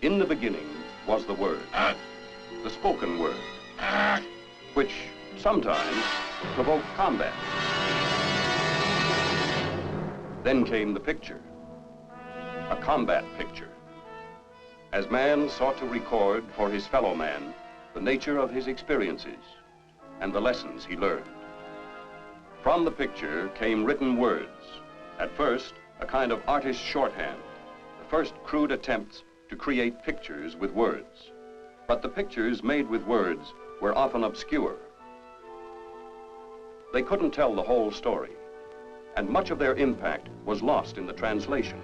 In the beginning was the word, the spoken word, which sometimes provoked combat. Then came the picture, a combat picture, as man sought to record for his fellow man the nature of his experiences and the lessons he learned. From the picture came written words, at first a kind of artist's shorthand, the first crude attempts to create pictures with words. But the pictures made with words were often obscure. They couldn't tell the whole story, and much of their impact was lost in the translation.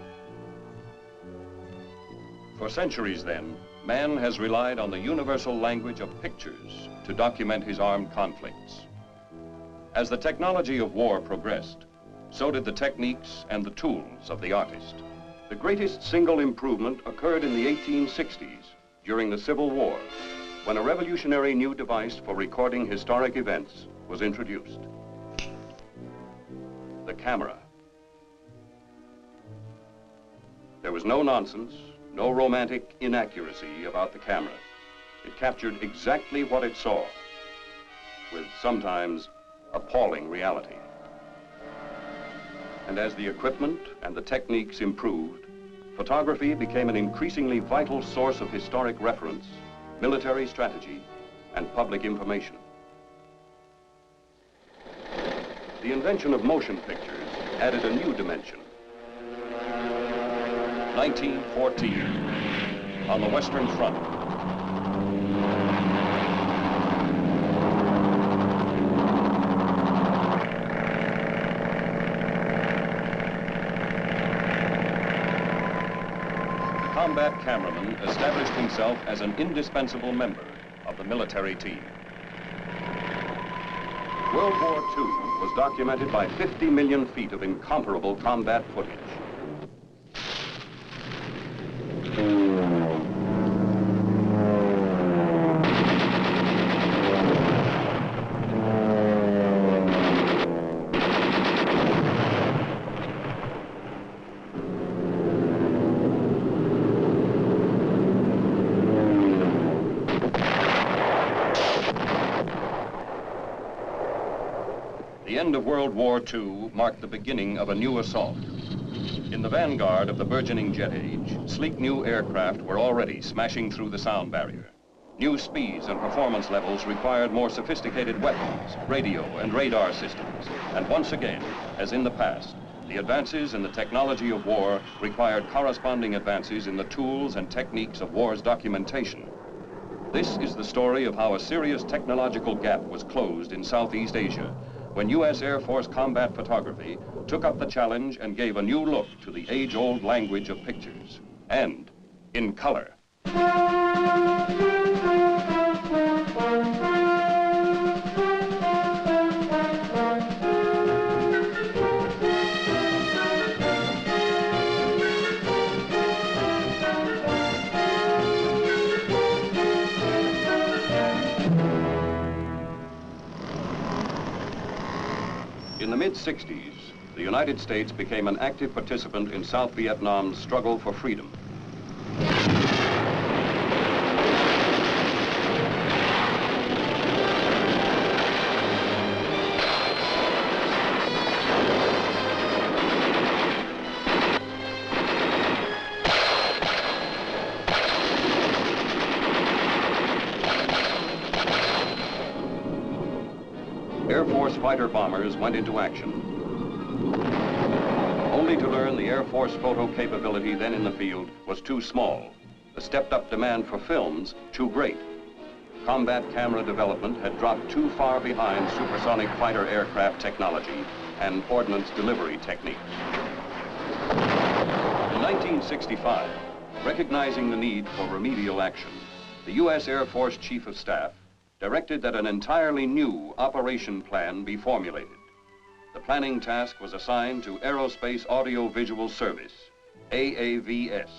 For centuries then, man has relied on the universal language of pictures to document his armed conflicts. As the technology of war progressed, so did the techniques and the tools of the artist. The greatest single improvement occurred in the 1860s during the Civil War, when a revolutionary new device for recording historic events was introduced: the camera. There was no nonsense, no romantic inaccuracy about the camera. It captured exactly what it saw, with sometimes appalling reality. And as the equipment and the techniques improved, photography became an increasingly vital source of historic reference, military strategy, and public information. The invention of motion pictures added a new dimension. 1914, on the Western Front. The combat cameraman established himself as an indispensable member of the military team. World War II was documented by 50 million feet of incomparable combat footage. The end of World War II marked the beginning of a new assault. In the vanguard of the burgeoning jet age, sleek new aircraft were already smashing through the sound barrier. New speeds and performance levels required more sophisticated weapons, radio and radar systems. And once again, as in the past, the advances in the technology of war required corresponding advances in the tools and techniques of war's documentation. This is the story of how a serious technological gap was closed in Southeast Asia, when U.S. Air Force combat photography took up the challenge and gave a new look to the age-old language of pictures, and in color. In the mid-60s, the United States became an active participant in South Vietnam's struggle for freedom. Air Force fighter bombers went into action, only to learn the Air Force photo capability then in the field was too small, the stepped-up demand for films too great. Combat camera development had dropped too far behind supersonic fighter aircraft technology and ordnance delivery techniques. In 1965, recognizing the need for remedial action, the U.S. Air Force Chief of Staff directed that an entirely new operation plan be formulated. The planning task was assigned to Aerospace Audio-Visual Service, AAVS,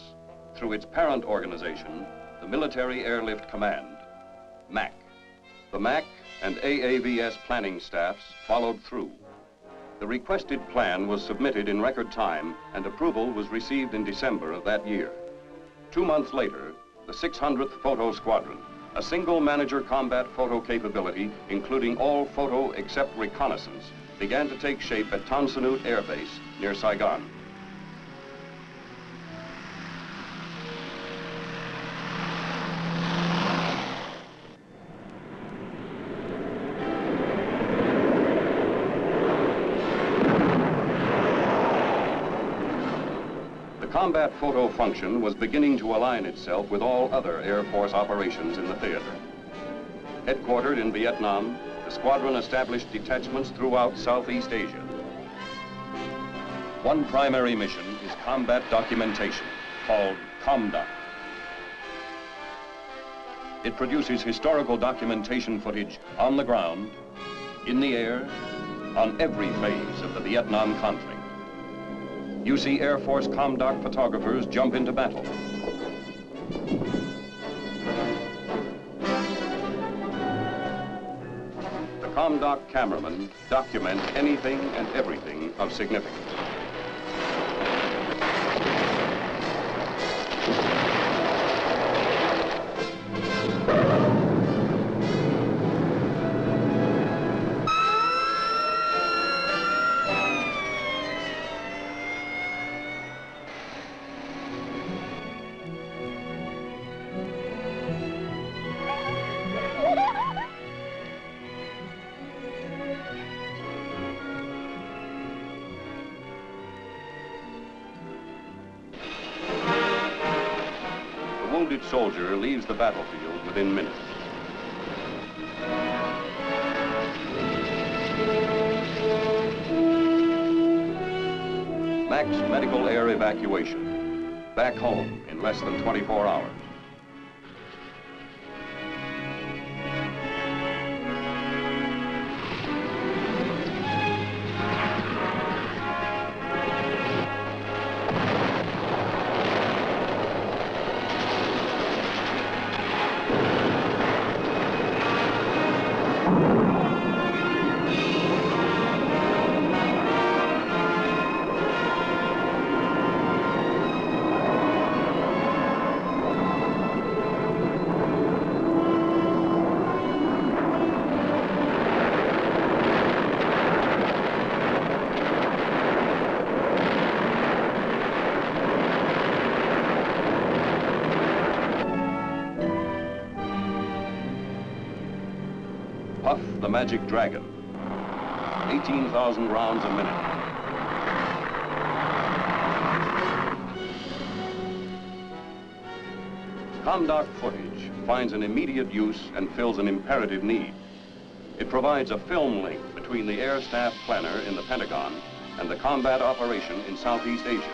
through its parent organization, the Military Airlift Command, MAC. The MAC and AAVS planning staffs followed through. The requested plan was submitted in record time, and approval was received in December of that year. 2 months later, the 600th Photo Squadron, a single manager combat photo capability, including all photo except reconnaissance, began to take shape at Tan Son Nhut Air Base near Saigon. The combat photo function was beginning to align itself with all other Air Force operations in the theater. Headquartered in Vietnam, the squadron established detachments throughout Southeast Asia. One primary mission is combat documentation, called ComDoc. It produces historical documentation footage on the ground, in the air, on every phase of the Vietnam conflict. You see Air Force ComDoc photographers jump into battle. The ComDoc cameramen document anything and everything of significance. The wounded soldier leaves the battlefield within minutes. Max medical air evacuation. Back home in less than 24 hours. Puff the Magic Dragon, 18,000 rounds a minute. ComDoc footage finds an immediate use and fills an imperative need. It provides a film link between the Air Staff planner in the Pentagon and the combat operation in Southeast Asia.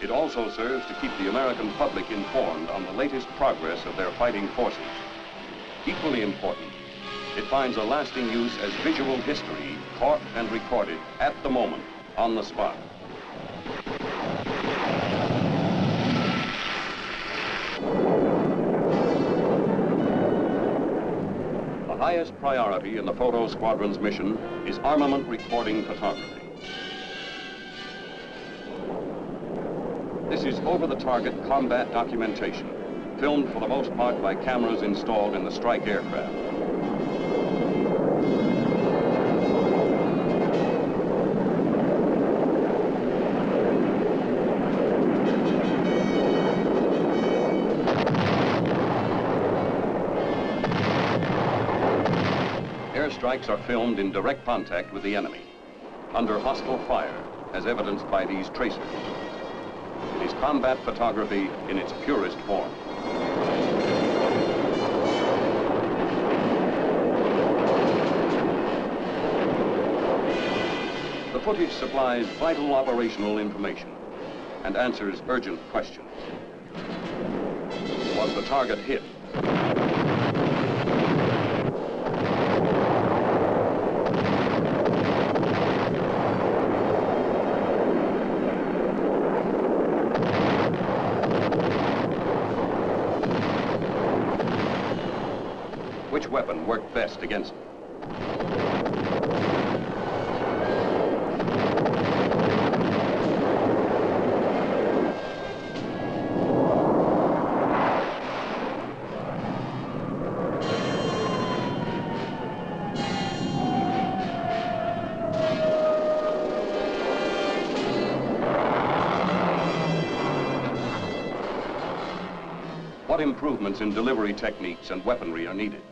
It also serves to keep the American public informed on the latest progress of their fighting forces. Equally important, it finds a lasting use as visual history, caught and recorded at the moment, on the spot. The highest priority in the Photo Squadron's mission is armament recording photography. This is over-the-target combat documentation, filmed for the most part by cameras installed in the strike aircraft. Airstrikes are filmed in direct contact with the enemy, under hostile fire, as evidenced by these tracers. It is combat photography in its purest form. The footage supplies vital operational information and answers urgent questions. Was the target hit? Which weapon worked best against them? what improvements in delivery techniques and weaponry are needed.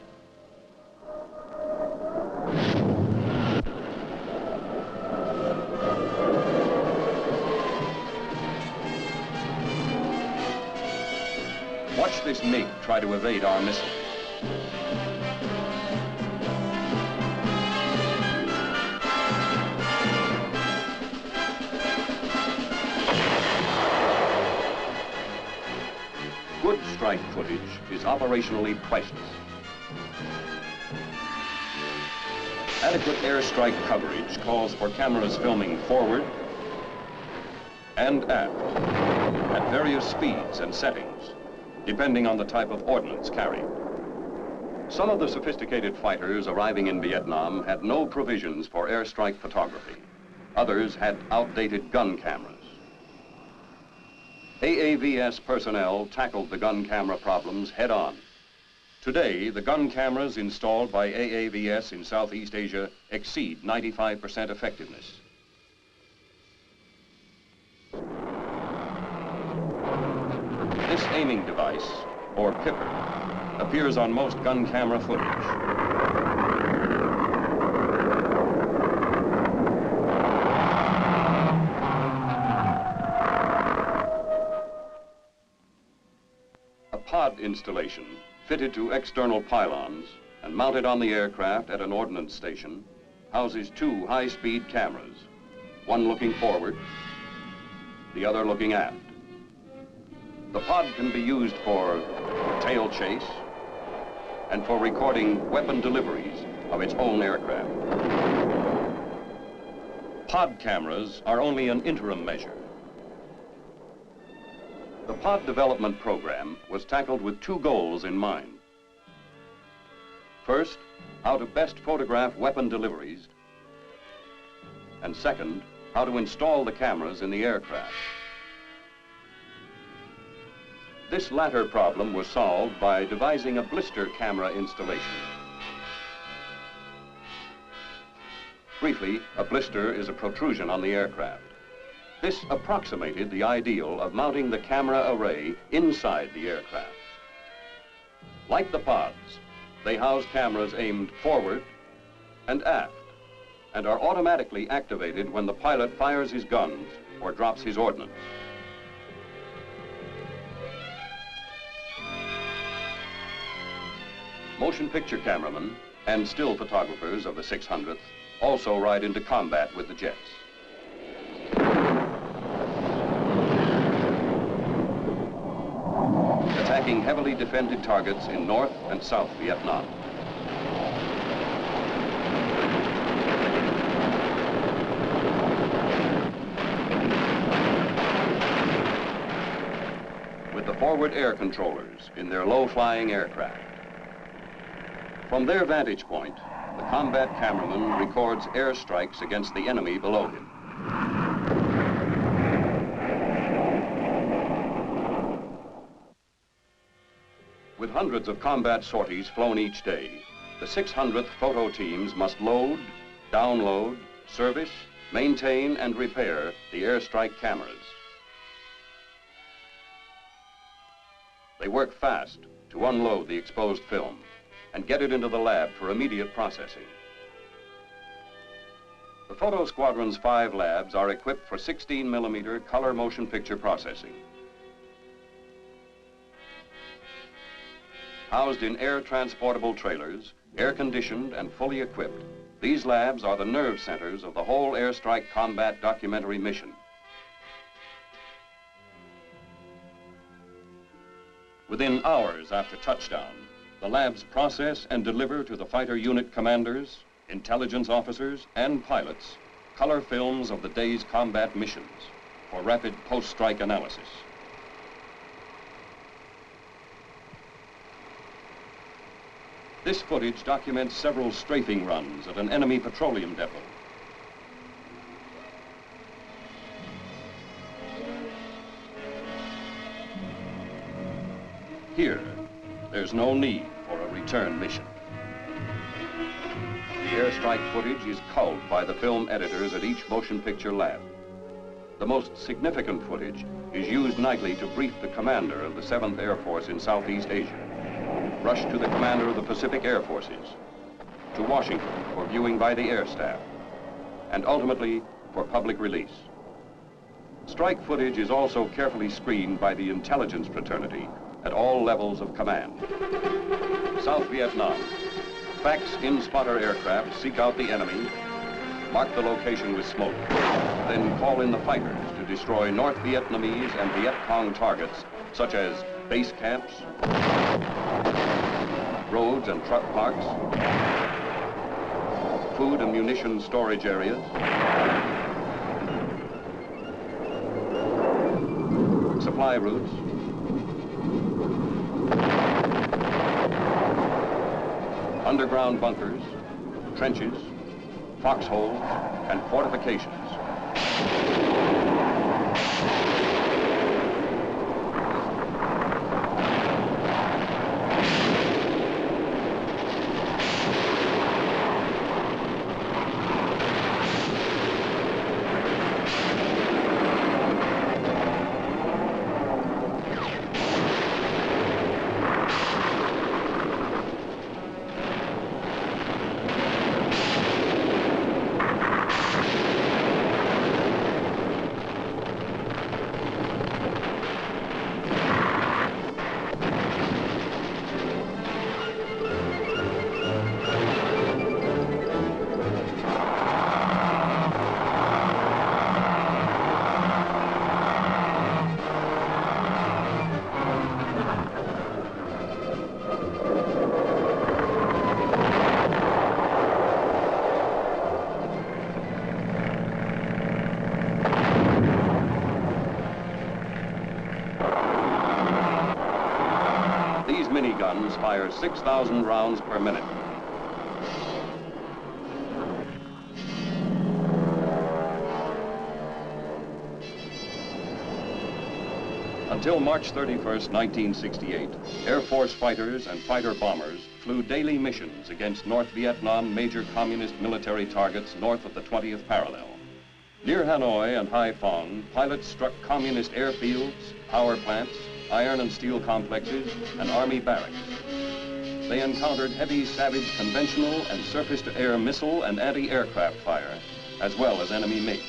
Watch this MiG try to evade our missiles. Good strike footage is operationally priceless. Adequate airstrike coverage calls for cameras filming forward and aft at various speeds and settings, depending on the type of ordnance carried. Some of the sophisticated fighters arriving in Vietnam had no provisions for airstrike photography. Others had outdated gun cameras. AAVS personnel tackled the gun camera problems head-on. Today, the gun cameras installed by AAVS in Southeast Asia exceed 95% effectiveness. This aiming device, or pipper, appears on most gun camera footage. Pod installation fitted to external pylons and mounted on the aircraft at an ordnance station houses two high-speed cameras, one looking forward, the other looking aft. The pod can be used for tail chase and for recording weapon deliveries of its own aircraft. Pod cameras are only an interim measure. The pod development program was tackled with two goals in mind. First, how to best photograph weapon deliveries, and second, how to install the cameras in the aircraft. This latter problem was solved by devising a blister camera installation. Briefly, a blister is a protrusion on the aircraft. This approximated the ideal of mounting the camera array inside the aircraft. Like the pods, they house cameras aimed forward and aft and are automatically activated when the pilot fires his guns or drops his ordnance. Motion picture cameramen and still photographers of the 600th also ride into combat with the jets. Attacking heavily defended targets in North and South Vietnam. With the forward air controllers in their low-flying aircraft. From their vantage point, the combat cameraman records airstrikes against the enemy below him. With hundreds of combat sorties flown each day, the 600th photo teams must load, download, service, maintain, and repair the airstrike cameras. They work fast to unload the exposed film and get it into the lab for immediate processing. The Photo Squadron's 5 labs are equipped for 16mm color motion picture processing. Housed in air-transportable trailers, air-conditioned and fully equipped, these labs are the nerve centers of the whole airstrike combat documentary mission. Within hours after touchdown, the labs process and deliver to the fighter unit commanders, intelligence officers, and pilots color films of the day's combat missions for rapid post-strike analysis. This footage documents several strafing runs at an enemy petroleum depot. Here, there's no need for a return mission. The airstrike footage is culled by the film editors at each motion picture lab. The most significant footage is used nightly to brief the commander of the 7th Air Force in Southeast Asia, rush to the commander of the Pacific Air Forces, to Washington for viewing by the air staff, and ultimately for public release. Strike footage is also carefully screened by the intelligence fraternity at all levels of command. South Vietnam. Fax in-spotter aircraft seek out the enemy, mark the location with smoke, then call in the fighters to destroy North Vietnamese and Viet Cong targets, such as base camps, roads and truck parks, food and munition storage areas, supply routes, underground bunkers, trenches, foxholes, and fortifications. These miniguns fire 6,000 rounds per minute. Until March 31st, 1968, Air Force fighters and fighter bombers flew daily missions against North Vietnam major communist military targets north of the 20th parallel. Near Hanoi and Haiphong, pilots struck communist airfields, power plants, iron and steel complexes, and army barracks. They encountered heavy, savage conventional and surface-to-air missile and anti-aircraft fire, as well as enemy MiG.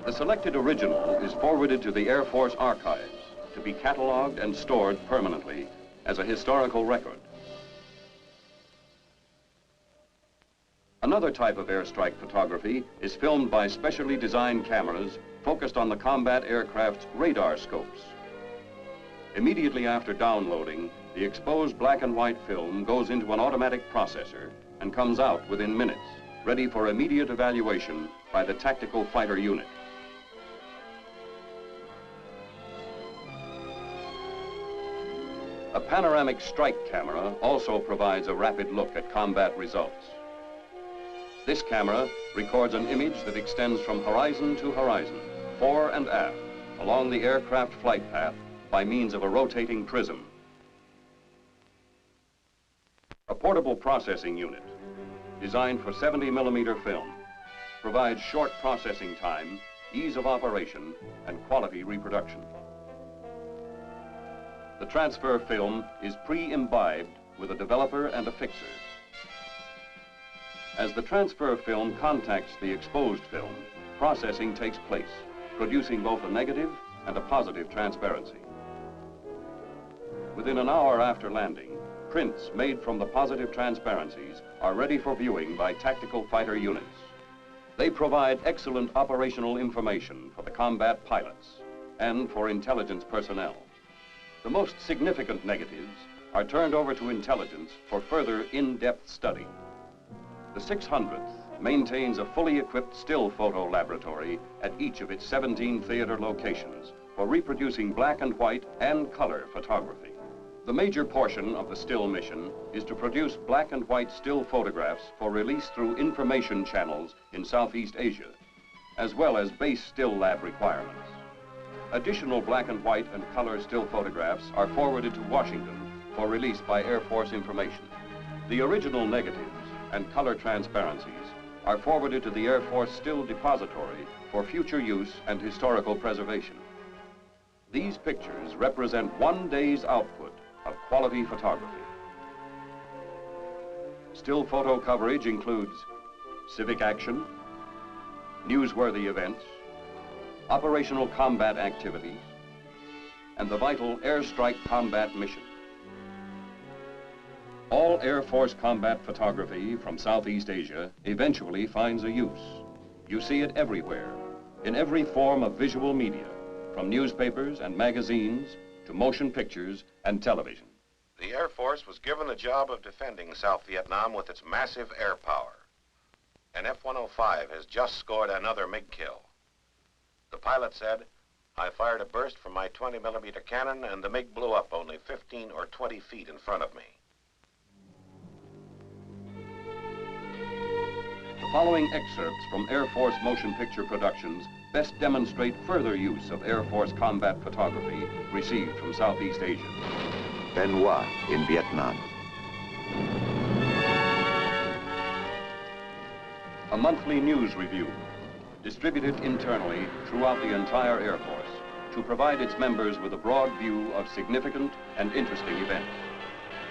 The selected original is forwarded to the Air Force archives to be cataloged and stored permanently as a historical record. Another type of airstrike photography is filmed by specially designed cameras focused on the combat aircraft's radar scopes. Immediately after downloading, the exposed black and white film goes into an automatic processor and comes out within minutes, ready for immediate evaluation by the tactical fighter unit. A panoramic strike camera also provides a rapid look at combat results. This camera records an image that extends from horizon to horizon, fore and aft, along the aircraft flight path by means of a rotating prism. A portable processing unit, designed for 70mm film, provides short processing time, ease of operation, and quality reproduction. The transfer film is pre-imbibed with a developer and a fixer. As the transfer film contacts the exposed film, processing takes place, producing both a negative and a positive transparency. Within an hour after landing, prints made from the positive transparencies are ready for viewing by tactical fighter units. They provide excellent operational information for the combat pilots and for intelligence personnel. The most significant negatives are turned over to intelligence for further in-depth study. The 600th maintains a fully equipped still photo laboratory at each of its 17 theater locations for reproducing black and white and color photography. The major portion of the still mission is to produce black and white still photographs for release through information channels in Southeast Asia, as well as base still lab requirements. Additional black and white and color still photographs are forwarded to Washington for release by Air Force information. The original negatives and color transparencies are forwarded to the Air Force Still Depository for future use and historical preservation. These pictures represent one day's output of quality photography. Still photo coverage includes civic action, newsworthy events, operational combat activities, and the vital airstrike combat mission. All Air Force combat photography from Southeast Asia eventually finds a use. You see it everywhere, in every form of visual media, from newspapers and magazines to motion pictures and television. The Air Force was given the job of defending South Vietnam with its massive air power. An F-105 has just scored another MiG kill. The pilot said, "I fired a burst from my 20mm cannon and the MiG blew up only 15 or 20 feet in front of me." The following excerpts from Air Force motion picture productions best demonstrate further use of Air Force combat photography received from Southeast Asia. Benoit in Vietnam. A monthly news review, distributed internally throughout the entire Air Force to provide its members with a broad view of significant and interesting events.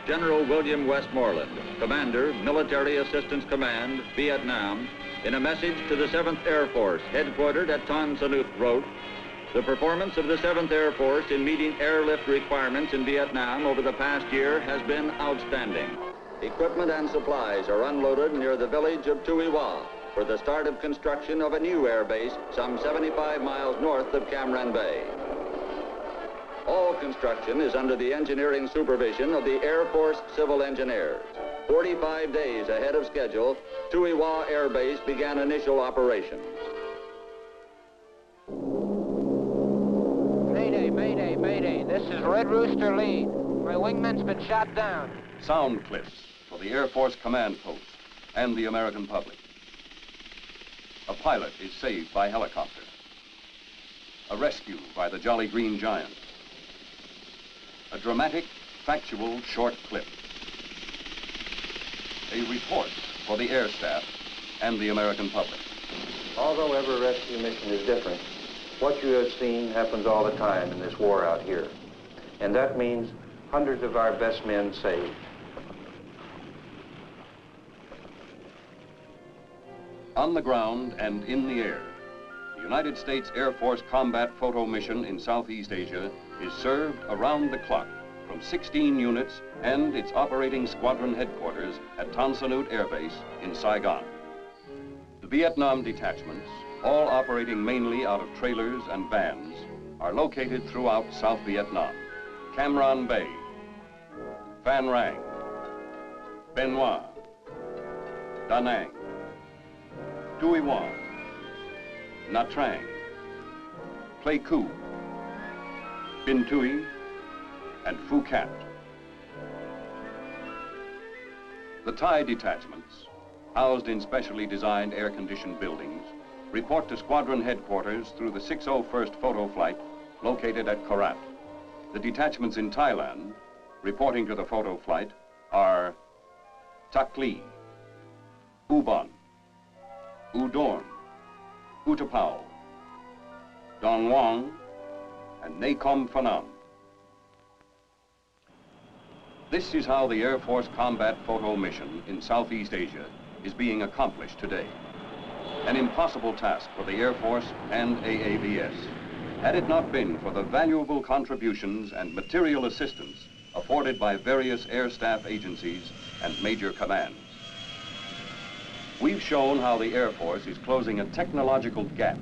General William Westmoreland, Commander, Military Assistance Command, Vietnam, in a message to the 7th Air Force, headquartered at Tan Son Nhut, wrote, "The performance of the 7th Air Force in meeting airlift requirements in Vietnam over the past year has been outstanding. Equipment and supplies are unloaded near the village of Tuy Hoa for the start of construction of a new air base some 75 miles north of Cam Ranh Bay. All construction is under the engineering supervision of the Air Force Civil Engineers. 45 days ahead of schedule, Tuy Hoa Air Base began initial operations." Mayday, mayday, mayday. This is Red Rooster Lead. My wingman's been shot down. Sound clips for the Air Force command post and the American public. A pilot is saved by helicopter. A rescue by the Jolly Green Giant. A dramatic, factual short clip. A report for the air staff and the American public. Although every rescue mission is different, what you have seen happens all the time in this war out here. And that means hundreds of our best men saved. On the ground and in the air, the United States Air Force Combat Photo Mission in Southeast Asia is served around the clock from 16 units and its operating squadron headquarters at Tan Son Nhut Air Base in Saigon. Vietnam detachments, all operating mainly out of trailers and vans, are located throughout South Vietnam. Cam Ranh Bay, Phan Rang, Bien Hoa, Da Nang, Duy Hoa, Nha Trang, Pleiku, Binh Thuy, and Phu Cat. The Thai detachments, housed in specially designed air-conditioned buildings, report to squadron headquarters through the 601st Photo Flight located at Korat. The detachments in Thailand, reporting to the Photo Flight, are Tak Ly, U-Bon, U Dorn, Utapao, Don Wang, and Nakhon Phanom. This is how the Air Force Combat Photo Mission in Southeast Asia is being accomplished today. An impossible task for the Air Force and AAVS, had it not been for the valuable contributions and material assistance afforded by various air staff agencies and major commands. We've shown how the Air Force is closing a technological gap,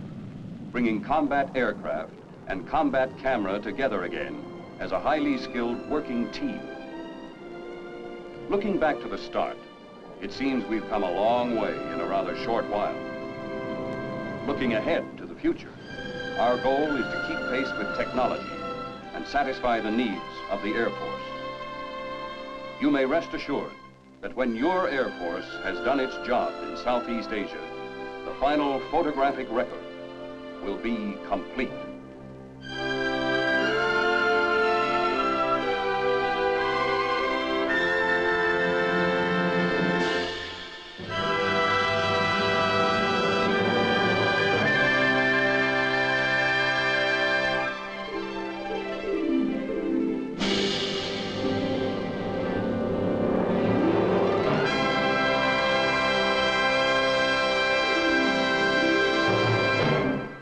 bringing combat aircraft and combat camera together again as a highly skilled working team. Looking back to the start, it seems we've come a long way in a rather short while. Looking ahead to the future, our goal is to keep pace with technology and satisfy the needs of the Air Force. You may rest assured that when your Air Force has done its job in Southeast Asia, the final photographic record will be complete.